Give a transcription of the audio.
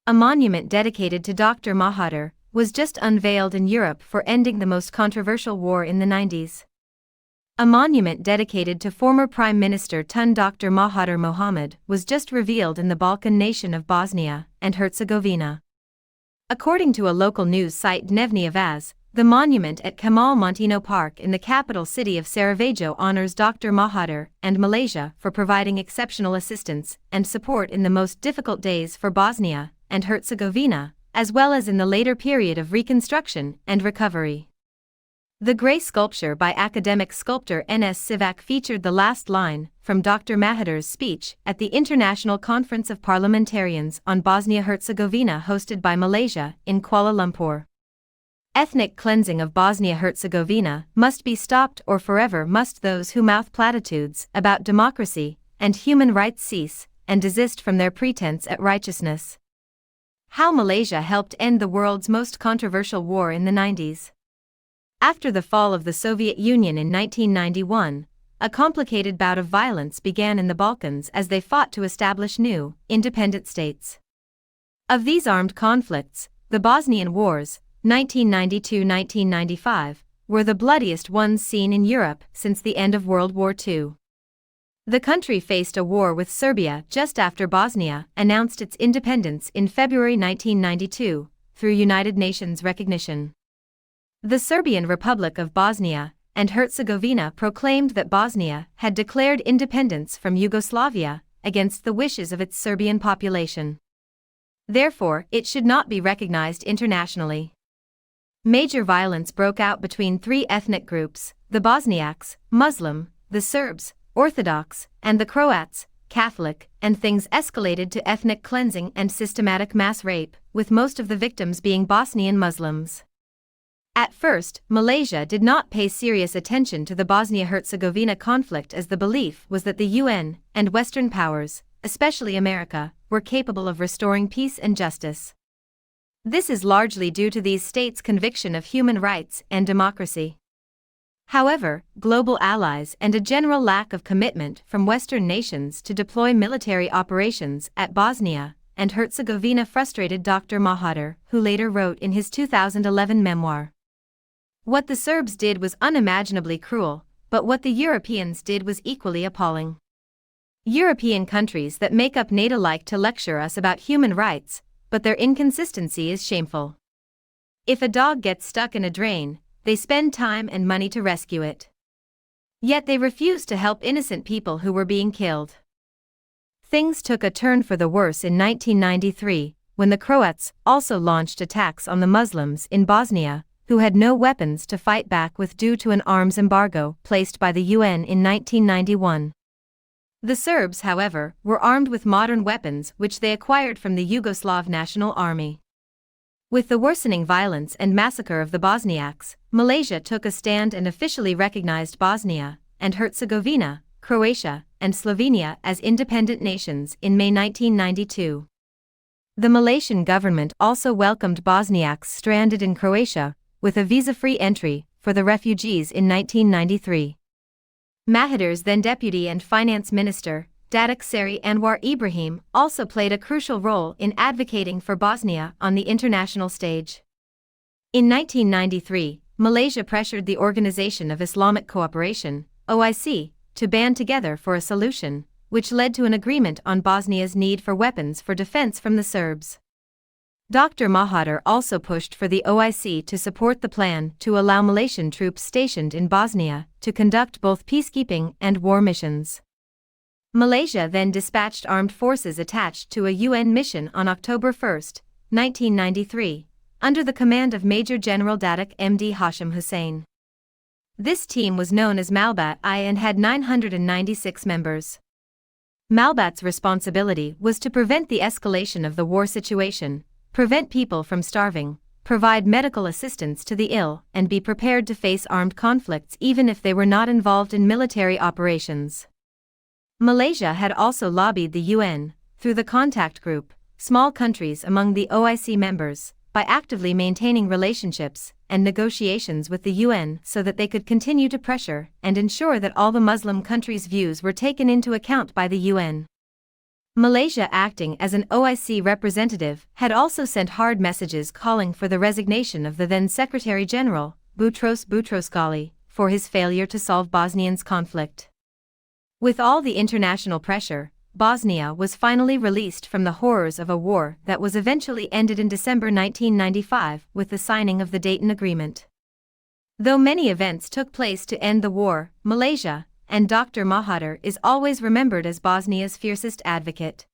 a monument dedicated to Dr. Mahathir, was just unveiled in Europe for ending the most controversial war in the 90s. A monument dedicated to former Prime Minister Tun Dr. Mahathir Mohamed was just revealed in the Balkan nation of Bosnia and Herzegovina. According to a local news site Dnevni Avaz, the monument at Kamal Montino Park in the capital city of Sarajevo honors Dr. Mahathir and Malaysia for providing exceptional assistance and support in the most difficult days for Bosnia and Herzegovina, as well as in the later period of reconstruction and recovery. The grey sculpture by academic sculptor N.S. Sivak featured the last line from Dr. Mahathir's speech at the International Conference of Parliamentarians on Bosnia-Herzegovina hosted by Malaysia in Kuala Lumpur. Ethnic cleansing of Bosnia-Herzegovina must be stopped, or forever must those who mouth platitudes about democracy and human rights cease and desist from their pretense at righteousness. How Malaysia helped end the world's most controversial war in the 90s. After the fall of the Soviet Union in 1991, a complicated bout of violence began in the Balkans as they fought to establish new, independent states. Of these armed conflicts, the Bosnian Wars, 1992–1995, were the bloodiest ones seen in Europe since the end of World War II. The country faced a war with Serbia just after Bosnia announced its independence in February 1992, through United Nations recognition. The Serbian Republic of Bosnia and Herzegovina proclaimed that Bosnia had declared independence from Yugoslavia against the wishes of its Serbian population. Therefore, it should not be recognized internationally. Major violence broke out between three ethnic groups: the Bosniaks, Muslim, the Serbs, Orthodox, and the Croats, Catholic, and things escalated to ethnic cleansing and systematic mass rape, with most of the victims being Bosnian Muslims. At first, Malaysia did not pay serious attention to the Bosnia-Herzegovina conflict, as the belief was that the UN and Western powers, especially America, were capable of restoring peace and justice. This is largely due to these states' conviction of human rights and democracy. However, global allies and a general lack of commitment from Western nations to deploy military operations at Bosnia and Herzegovina frustrated Dr. Mahathir, who later wrote in his 2011 memoir, "What the Serbs did was unimaginably cruel, but what the Europeans did was equally appalling. European countries that make up NATO like to lecture us about human rights, but their inconsistency is shameful. If a dog gets stuck in a drain, they spend time and money to rescue it. Yet they refuse to help innocent people who were being killed." Things took a turn for the worse in 1993, when the Croats also launched attacks on the Muslims in Bosnia, who had no weapons to fight back with due to an arms embargo placed by the UN in 1991. The Serbs, however, were armed with modern weapons which they acquired from the Yugoslav National Army. With the worsening violence and massacre of the Bosniaks, Malaysia took a stand and officially recognized Bosnia and Herzegovina, Croatia, and Slovenia as independent nations in May 1992. The Malaysian government also welcomed Bosniaks stranded in Croatia with a visa-free entry for the refugees in 1993. Mahathir's then deputy and finance minister, Datuk Seri Anwar Ibrahim, also played a crucial role in advocating for Bosnia on the international stage. In 1993, Malaysia pressured the Organization of Islamic Cooperation, OIC, to band together for a solution, which led to an agreement on Bosnia's need for weapons for defense from the Serbs. Dr. Mahathir also pushed for the OIC to support the plan to allow Malaysian troops stationed in Bosnia to conduct both peacekeeping and war missions. Malaysia then dispatched armed forces attached to a UN mission on October 1, 1993, under the command of Major General Datuk MD Hashim Hussain. This team was known as Malbat-I and had 996 members. Malbat's responsibility was to prevent the escalation of the war situation, prevent people from starving, provide medical assistance to the ill, and be prepared to face armed conflicts even if they were not involved in military operations. Malaysia had also lobbied the UN, through the contact group, small countries among the OIC members, by actively maintaining relationships and negotiations with the UN so that they could continue to pressure and ensure that all the Muslim countries' views were taken into account by the UN. Malaysia, acting as an OIC representative, had also sent hard messages calling for the resignation of the then Secretary-General, Boutros Boutros-Ghali, for his failure to solve Bosnia's conflict. With all the international pressure, Bosnia was finally released from the horrors of a war that was eventually ended in December 1995 with the signing of the Dayton Agreement. Though many events took place to end the war, Malaysia, and Dr. Mahathir is always remembered as Bosnia's fiercest advocate.